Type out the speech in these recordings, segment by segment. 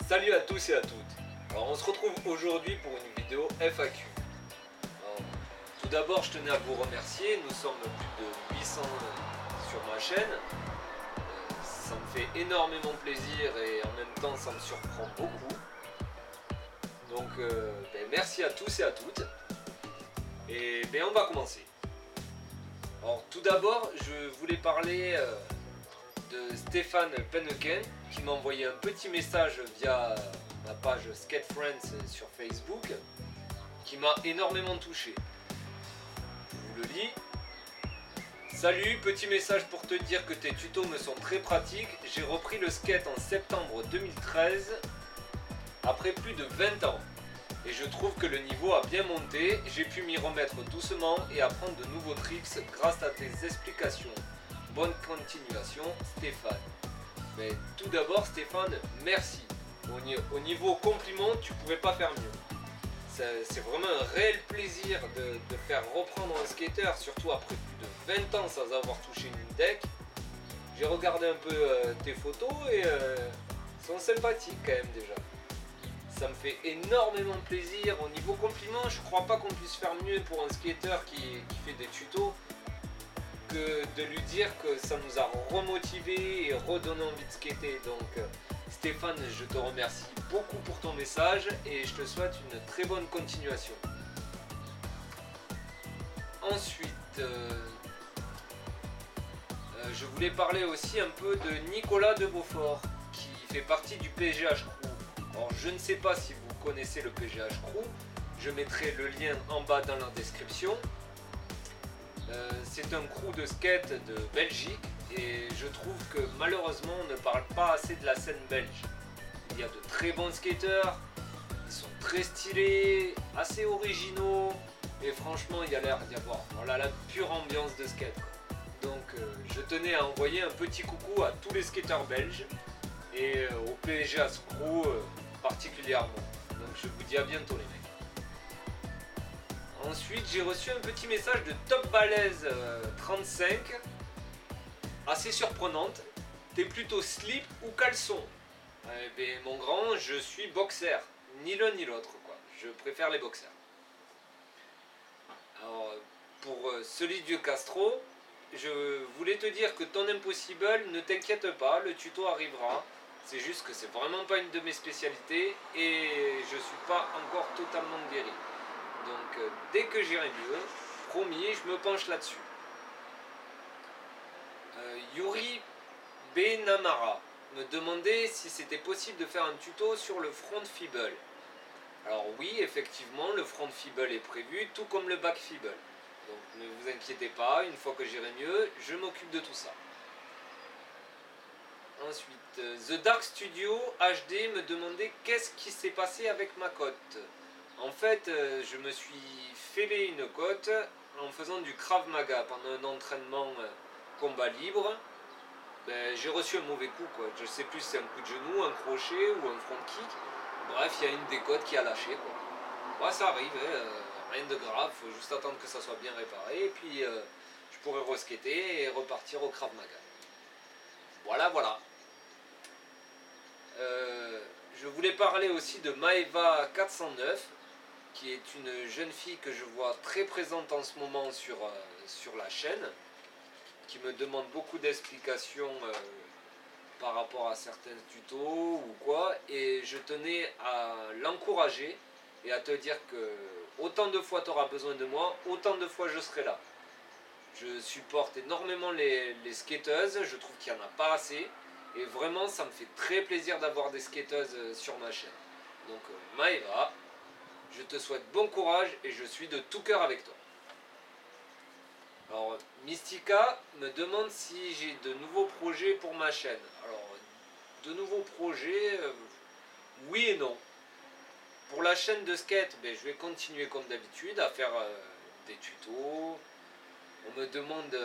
Salut à tous et à toutes. Alors on se retrouve aujourd'hui pour une vidéo FAQ. Alors, tout d'abord je tenais à vous remercier, nous sommes plus de 800 sur ma chaîne. Ça me fait énormément plaisir et en même temps ça me surprend beaucoup. Donc merci à tous et à toutes. Et on va commencer. Alors tout d'abord je voulais parler de Stéphane Pennequin qui m'a envoyé un petit message via ma page Skate Friends sur Facebook qui m'a énormément touché. Je vous le lis. Salut, petit message pour te dire que tes tutos me sont très pratiques. J'ai repris le skate en septembre 2013 après plus de 20 ans. Et je trouve que le niveau a bien monté. J'ai pu m'y remettre doucement et apprendre de nouveaux tricks grâce à tes explications. Bonne continuation, Stéphane. Mais tout d'abord, Stéphane, merci. Au niveau compliment, tu pouvais pas faire mieux. C'est vraiment un réel plaisir de faire reprendre un skater, surtout après plus de 20 ans sans avoir touché une deck. J'ai regardé un peu tes photos et sont sympathiques quand même déjà. Ça me fait énormément plaisir. Au niveau compliment, je crois pas qu'on puisse faire mieux pour un skater qui fait des tutos que de lui dire que ça nous a remotivé et redonné envie de skater. Donc Stéphane, je te remercie beaucoup pour ton message et je te souhaite une très bonne continuation. Ensuite, je voulais parler aussi un peu de Nicolas de Beaufort qui fait partie du PGH Crew. Alors je ne sais pas si vous connaissez le PGH Crew, je mettrai le lien en bas dans la description. C'est un crew de skate de Belgique et je trouve que malheureusement on ne parle pas assez de la scène belge. Il y a de très bons skateurs, ils sont très stylés, assez originaux et franchement il y a l'air d'y avoir la pure ambiance de skate. Donc je tenais à envoyer un petit coucou à tous les skateurs belges et au PGH Crew particulièrement. Donc je vous dis à bientôt les mecs. Ensuite, j'ai reçu un petit message de Top Balèze 35, assez surprenante. T'es plutôt slip ou caleçon? Mon grand, je suis boxer, ni l'un ni l'autre, quoi. Je préfère les boxers. Alors, pour celui du Castro, je voulais te dire que ton impossible, ne t'inquiète pas, le tuto arrivera. C'est juste que c'est vraiment pas une de mes spécialités et je suis pas encore totalement guéri. Donc dès que j'irai mieux, promis, je me penche là-dessus. Yuri Benamara me demandait si c'était possible de faire un tuto sur le front feeble. Alors oui, effectivement, le front feeble est prévu, tout comme le back feeble. Donc ne vous inquiétez pas, une fois que j'irai mieux, je m'occupe de tout ça. Ensuite, The Dark Studio HD me demandait qu'est-ce qui s'est passé avec ma cote. En fait, je me suis fêlé une côte en faisant du Krav Maga pendant un entraînement combat libre. J'ai reçu un mauvais coup, quoi. Je sais plus si c'est un coup de genou, un crochet ou un front kick. Bref, il y a une des côtes qui a lâché, quoi. Ça arrive, rien de grave, faut juste attendre que ça soit bien réparé et puis je pourrai reskater et repartir au Krav Maga. Voilà. Je voulais parler aussi de Maeva 409 qui est une jeune fille que je vois très présente en ce moment sur la chaîne, qui me demande beaucoup d'explications par rapport à certains tutos ou quoi, et je tenais à l'encourager et à te dire que autant de fois tu auras besoin de moi, autant de fois je serai là. Je supporte énormément les skateuses, je trouve qu'il n'y en a pas assez, et vraiment ça me fait très plaisir d'avoir des skateuses sur ma chaîne. Donc Maëva, je te souhaite bon courage et je suis de tout cœur avec toi. Alors, Mystica me demande si j'ai de nouveaux projets pour ma chaîne. Alors, de nouveaux projets, oui et non. Pour la chaîne de skate, je vais continuer comme d'habitude à faire des tutos. On me demande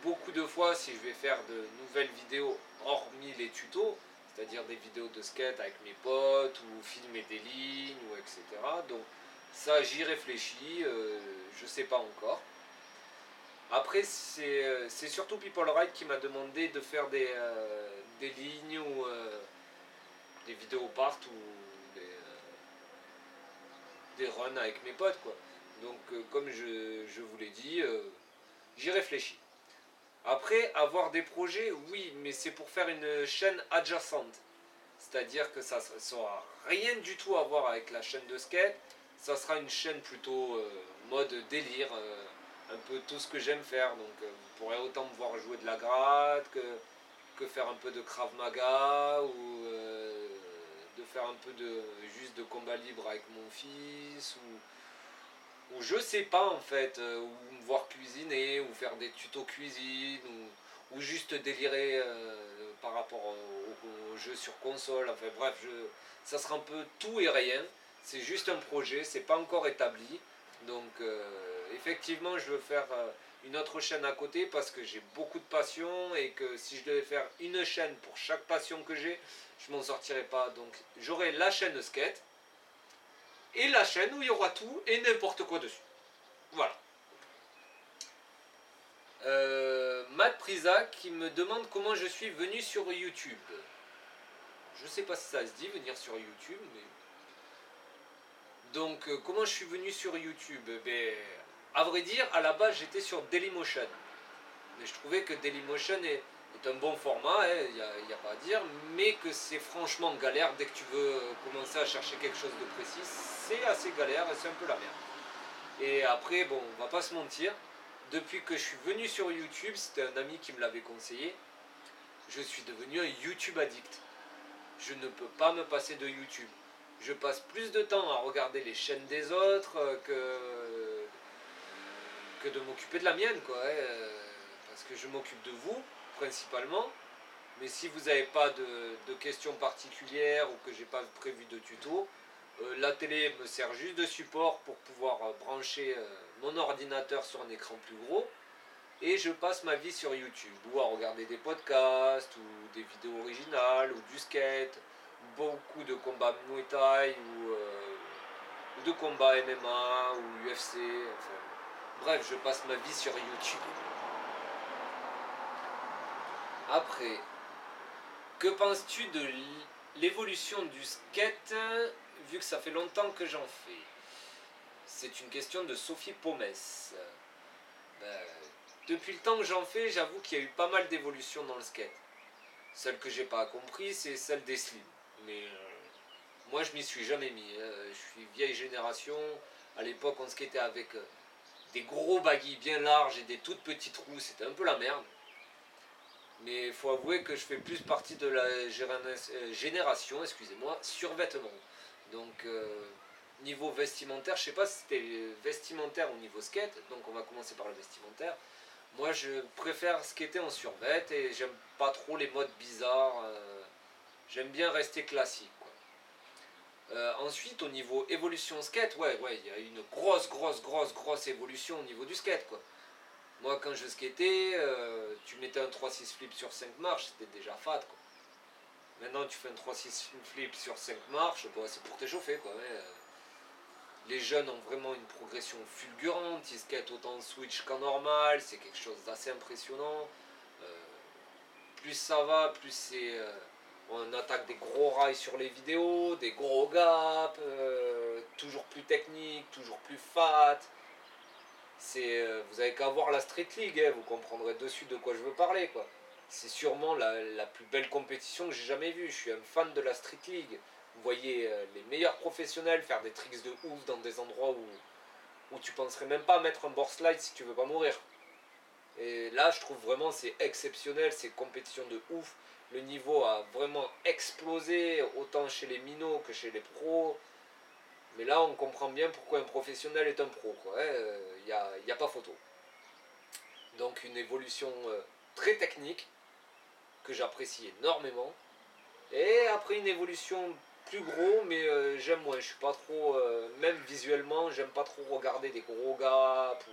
beaucoup de fois si je vais faire de nouvelles vidéos hormis les tutos, c'est-à-dire des vidéos de skate avec mes potes ou filmer des lignes ou etc. Donc ça j'y réfléchis, je sais pas encore. Après c'est surtout People Ride qui m'a demandé de faire des lignes des vidéos partent ou des runs avec mes potes, quoi. Donc, comme je vous l'ai dit, j'y réfléchis. Après, avoir des projets, oui, mais c'est pour faire une chaîne adjacente. C'est-à-dire que ça ne sera rien du tout à voir avec la chaîne de skate. Ça sera une chaîne plutôt mode délire, un peu tout ce que j'aime faire. Donc vous pourrez autant me voir jouer de la gratte que faire un peu de Krav Maga ou de faire un peu de juste de combat libre avec mon fils ou je sais pas en fait, ou me voir cuisiner ou faire des tutos cuisine ou juste délirer par rapport aux jeux sur console. Enfin bref, ça sera un peu tout et rien. C'est juste un projet, c'est pas encore établi. Donc effectivement, je veux faire une autre chaîne à côté parce que j'ai beaucoup de passion et que si je devais faire une chaîne pour chaque passion que j'ai, je m'en sortirais pas. Donc j'aurai la chaîne skate et la chaîne où il y aura tout et n'importe quoi dessus. Voilà. Matt Prisa qui me demande comment je suis venu sur YouTube. Je sais pas si ça se dit venir sur YouTube, mais. Donc, comment je suis venu sur YouTube? Ben, à vrai dire, à la base, j'étais sur Dailymotion. Mais je trouvais que Dailymotion est un bon format, il n'y a pas à dire, mais que c'est franchement galère dès que tu veux commencer à chercher quelque chose de précis. C'est assez galère et c'est un peu la merde. Et après, bon, on va pas se mentir, depuis que je suis venu sur YouTube, c'était un ami qui me l'avait conseillé, je suis devenu un YouTube addict. Je ne peux pas me passer de YouTube. Je passe plus de temps à regarder les chaînes des autres que de m'occuper de la mienne, quoi. Parce que je m'occupe de vous, principalement. Mais si vous n'avez pas de questions particulières ou que j'ai pas prévu de tuto, la télé me sert juste de support pour pouvoir brancher mon ordinateur sur un écran plus gros. Et je passe ma vie sur YouTube, ou à regarder des podcasts, ou des vidéos originales, ou du skate, beaucoup de combats Muay Thai, ou de combats MMA, ou UFC, enfin. Bref, je passe ma vie sur YouTube. Après, que penses-tu de l'évolution du skate, vu que ça fait longtemps que j'en fais? C'est une question de Sophie Pomès. Depuis le temps que j'en fais, j'avoue qu'il y a eu pas mal d'évolutions dans le skate. Celle que j'ai pas compris, c'est celle des slims. Mais moi, je m'y suis jamais mis. Je suis vieille génération. À l'époque, on skatait avec des gros baguilles bien larges et des toutes petites roues. C'était un peu la merde. Mais il faut avouer que je fais plus partie de la génération, excusez-moi, survêtement. Donc, niveau vestimentaire, je sais pas si c'était vestimentaire ou niveau skate. Donc, on va commencer par le vestimentaire. Moi, je préfère skater en survêt et j'aime pas trop les modes bizarres. J'aime bien rester classique, quoi. Ensuite, au niveau évolution skate, ouais, il y a une grosse évolution au niveau du skate, quoi. Moi, quand je skatais, tu mettais un 3-6 flip sur 5 marches, c'était déjà fat, quoi. Maintenant, tu fais un 3-6 flip sur 5 marches, bon, c'est pour t'échauffer, quoi. Les jeunes ont vraiment une progression fulgurante, ils skatent autant en switch qu'en normal, c'est quelque chose d'assez impressionnant. Plus ça va, plus c'est... on attaque des gros rails sur les vidéos, des gros gaps, toujours plus technique, toujours plus fat. Vous avez qu'à voir la Street League, hein, vous comprendrez dessus de quoi je veux parler, quoi. C'est sûrement la plus belle compétition que j'ai jamais vue. Je suis un fan de la Street League. Vous voyez les meilleurs professionnels faire des tricks de ouf dans des endroits où tu penserais même pas mettre un board slide si tu veux pas mourir. Et là, je trouve vraiment c'est exceptionnel, c'est compétition de ouf. Le niveau a vraiment explosé, autant chez les minots que chez les pros. Mais là, on comprend bien pourquoi un professionnel est un pro. Il n'y a pas photo. Donc une évolution très technique que j'apprécie énormément. Et après une évolution plus gros, mais j'aime moins. Je suis pas trop, même visuellement, j'aime pas trop regarder des gros gaps.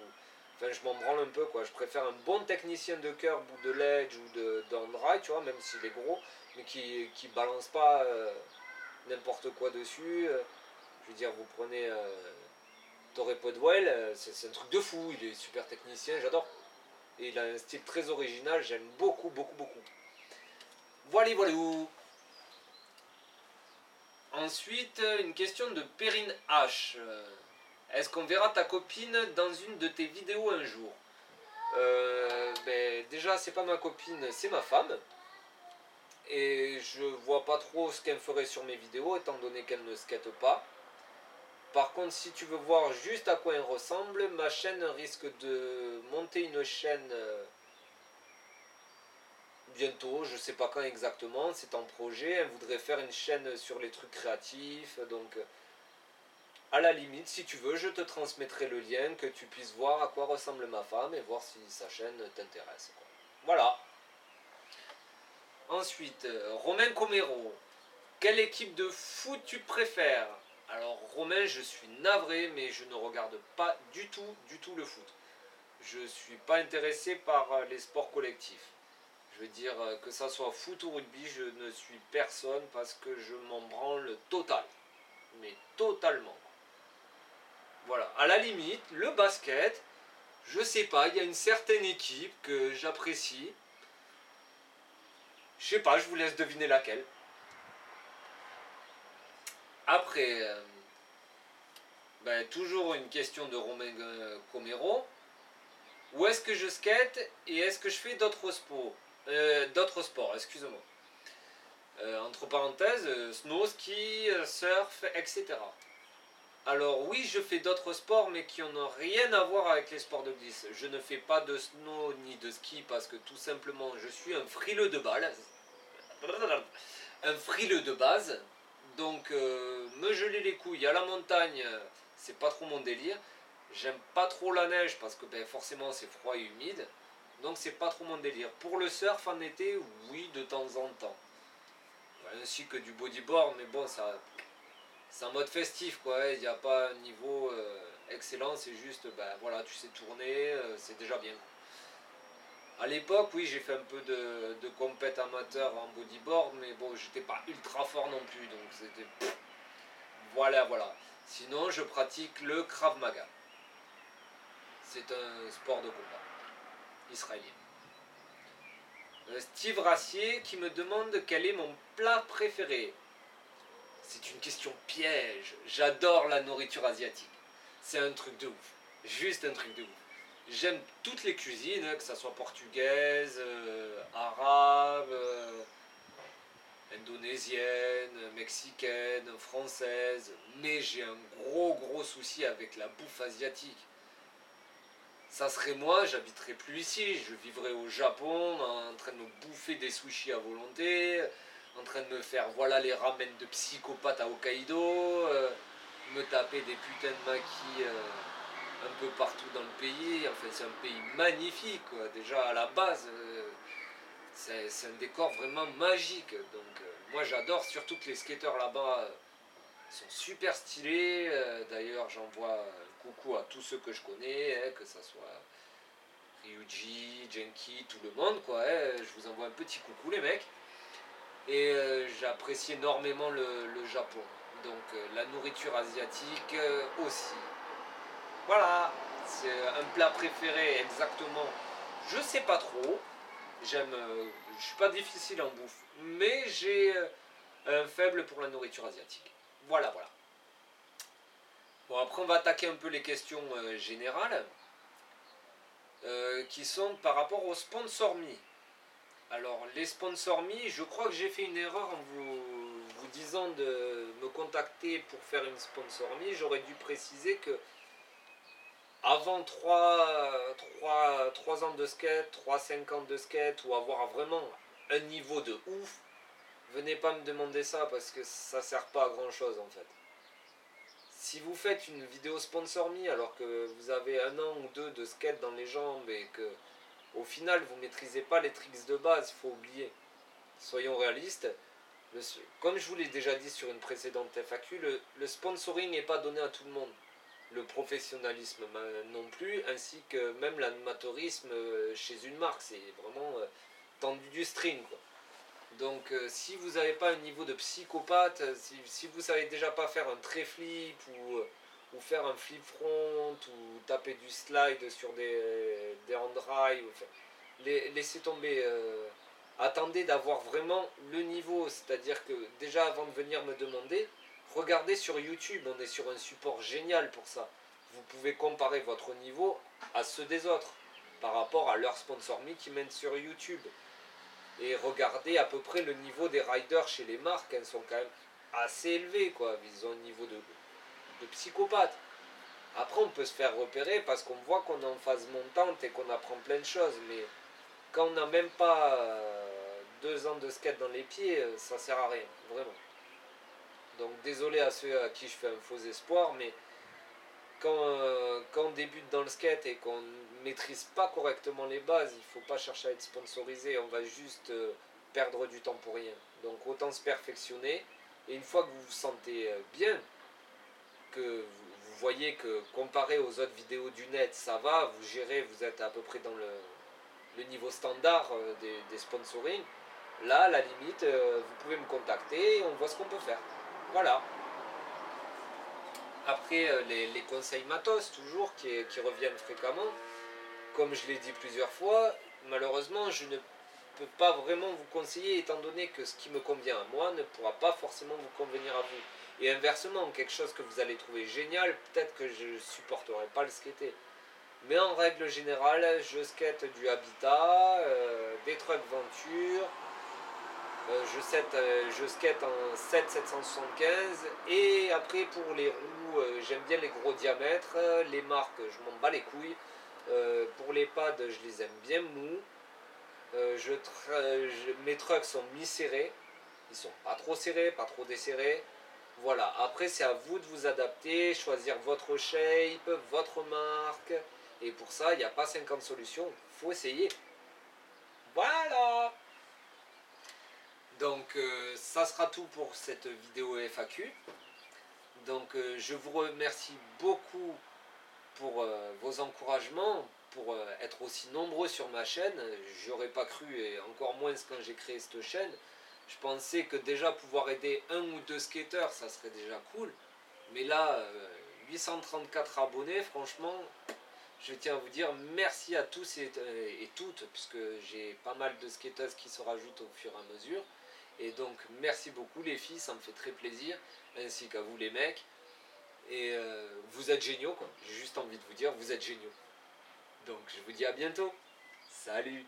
Enfin, je m'en branle un peu, quoi. Je préfère un bon technicien de curb ou de ledge ou de dry, tu vois, même s'il est gros, mais qui balance pas n'importe quoi dessus. Je veux dire, vous prenez Torrey Podwell, c'est un truc de fou. Il est super technicien, j'adore. Et il a un style très original, j'aime beaucoup. Voilà. Ensuite, une question de Perrine H. Est-ce qu'on verra ta copine dans une de tes vidéos un jour? Déjà, c'est pas ma copine, c'est ma femme. Et je vois pas trop ce qu'elle ferait sur mes vidéos, étant donné qu'elle ne skate pas. Par contre, si tu veux voir juste à quoi elle ressemble, ma chaîne risque de monter une chaîne bientôt, je sais pas quand exactement, c'est en projet. Elle voudrait faire une chaîne sur les trucs créatifs, donc à la limite, si tu veux, je te transmettrai le lien, que tu puisses voir à quoi ressemble ma femme et voir si sa chaîne t'intéresse. Voilà. Ensuite, Romain Comero. Quelle équipe de foot tu préfères? Alors Romain, je suis navré, mais je ne regarde pas du tout le foot. Je suis pas intéressé par les sports collectifs. Je veux dire, que ça soit foot ou rugby, je ne suis personne parce que je m'en branle total. Mais totalement. Voilà. À la limite, le basket, je sais pas, il y a une certaine équipe que j'apprécie. Je sais pas, je vous laisse deviner laquelle. Après, toujours une question de Romain Comero. Où est-ce que je skate et est-ce que je fais d'autres sports? Excusez-moi. Entre parenthèses, snow, ski, surf, etc. Alors oui, je fais d'autres sports, mais qui n'ont rien à voir avec les sports de glisse. Je ne fais pas de snow ni de ski parce que tout simplement, je suis un frileux de base. Un frileux de base. Donc, me geler les couilles à la montagne, c'est pas trop mon délire. J'aime pas trop la neige parce que forcément c'est froid et humide. Donc c'est pas trop mon délire. Pour le surf en été, oui, de temps en temps. Ainsi que du bodyboard, mais bon, ça, c'est un mode festif quoi. Il n'y a pas un niveau excellent, c'est juste, voilà, tu sais tourner, c'est déjà bien. À l'époque, oui, j'ai fait un peu de compète amateur en bodyboard, mais bon, j'étais pas ultra fort non plus, donc c'était. Voilà. Sinon, je pratique le Krav Maga. C'est un sport de combat israélien. Steve Rassier qui me demande quel est mon plat préféré. C'est une question piège. J'adore la nourriture asiatique. C'est un truc de ouf. Juste un truc de ouf. J'aime toutes les cuisines, que ce soit portugaise, arabe, indonésienne, mexicaine, française. Mais j'ai un gros souci avec la bouffe asiatique. Ça serait moi, j'habiterais plus ici, je vivrais au Japon en train de me bouffer des sushis à volonté, en train de me faire voilà les ramen de psychopathe à Hokkaido, me taper des putains de maquis un peu partout dans le pays. En fait, c'est un pays magnifique, quoi. Déjà à la base, c'est un décor vraiment magique. Donc, moi j'adore, surtout que les skateurs là-bas sont super stylés. D'ailleurs, j'envoie un coucou à tous ceux que je connais, que ça soit Ryuji, Genki, tout le monde, quoi. Je vous envoie un petit coucou, les mecs. Et j'apprécie énormément le Japon. Donc, la nourriture asiatique aussi. Voilà, c'est un plat préféré exactement. Je sais pas trop. J'aime, je suis pas difficile en bouffe, mais j'ai un faible pour la nourriture asiatique. Voilà. Bon, après, on va attaquer un peu les questions générales qui sont par rapport aux sponsors me. Alors, les sponsors me, je crois que j'ai fait une erreur en vous disant de me contacter pour faire une sponsor me. J'aurais dû préciser que avant 3 ans de skate, 5 ans de skate, ou avoir vraiment un niveau de ouf, venez pas me demander ça parce que ça sert pas à grand chose en fait. Si vous faites une vidéo sponsor me alors que vous avez 1 an ou 2 de skate dans les jambes et que au final vous maîtrisez pas les tricks de base, il faut oublier. Soyons réalistes. Comme je vous l'ai déjà dit sur une précédente FAQ, le sponsoring n'est pas donné à tout le monde. Le professionnalisme non plus, ainsi que même l'amateurisme chez une marque. C'est vraiment tendu du string, quoi. Donc si vous n'avez pas un niveau de psychopathe, si vous savez déjà pas faire un trait flip ou faire un flip front ou taper du slide sur des hand drive, laissez tomber. Attendez d'avoir vraiment le niveau, c'est-à-dire que déjà avant de venir me demander, Regardez sur YouTube, on est sur un support génial pour ça. Vous pouvez comparer votre niveau à ceux des autres par rapport à leur sponsor me qui mènent sur YouTube. Et regardez à peu près le niveau des riders chez les marques, elles sont quand même assez élevées, quoi. Ils ont un niveau de psychopathe. Après, on peut se faire repérer parce qu'on voit qu'on est en phase montante et qu'on apprend plein de choses. Mais quand on n'a même pas 2 ans de skate dans les pieds, ça sert à rien, vraiment. Donc désolé à ceux à qui je fais un faux espoir, mais quand on débute dans le skate et qu'on ne maîtrise pas correctement les bases, il ne faut pas chercher à être sponsorisé, on va juste perdre du temps pour rien. Donc autant se perfectionner, et une fois que vous vous sentez bien, que vous voyez que comparé aux autres vidéos du net, ça va, vous gérez, vous êtes à peu près dans le niveau standard des sponsoring, là, à la limite, vous pouvez me contacter et on voit ce qu'on peut faire. Voilà. Après, les conseils matos, toujours, qui reviennent fréquemment. Comme je l'ai dit plusieurs fois, malheureusement, je ne peux pas vraiment vous conseiller, étant donné que ce qui me convient à moi ne pourra pas forcément vous convenir à vous. Et inversement, quelque chose que vous allez trouver génial, peut-être que je ne supporterai pas le skater. Mais en règle générale, je skate du Habitat, des trucks Venture, je skate en 7 775 et après pour les roues j'aime bien les gros diamètres, les marques je m'en bats les couilles, pour les pads je les aime bien mous, mes trucks sont mi-serrés, ils sont pas trop serrés, pas trop desserrés, voilà, après c'est à vous de vous adapter, choisir votre shape, votre marque, et pour ça il n'y a pas 50 solutions, faut essayer, voilà. Donc ça sera tout pour cette vidéo FAQ. Donc je vous remercie beaucoup pour vos encouragements, pour être aussi nombreux sur ma chaîne. J'aurais pas cru, et encore moins quand j'ai créé cette chaîne. Je pensais que déjà pouvoir aider un ou deux skateurs, ça serait déjà cool. Mais là, 834 abonnés, franchement, je tiens à vous dire merci à tous et toutes, puisque j'ai pas mal de skateuses qui se rajoutent au fur et à mesure. Et donc merci beaucoup les filles, ça me fait très plaisir, ainsi qu'à vous les mecs. Et vous êtes géniaux quoi, j'ai juste envie de vous dire vous êtes géniaux. Donc je vous dis à bientôt, salut.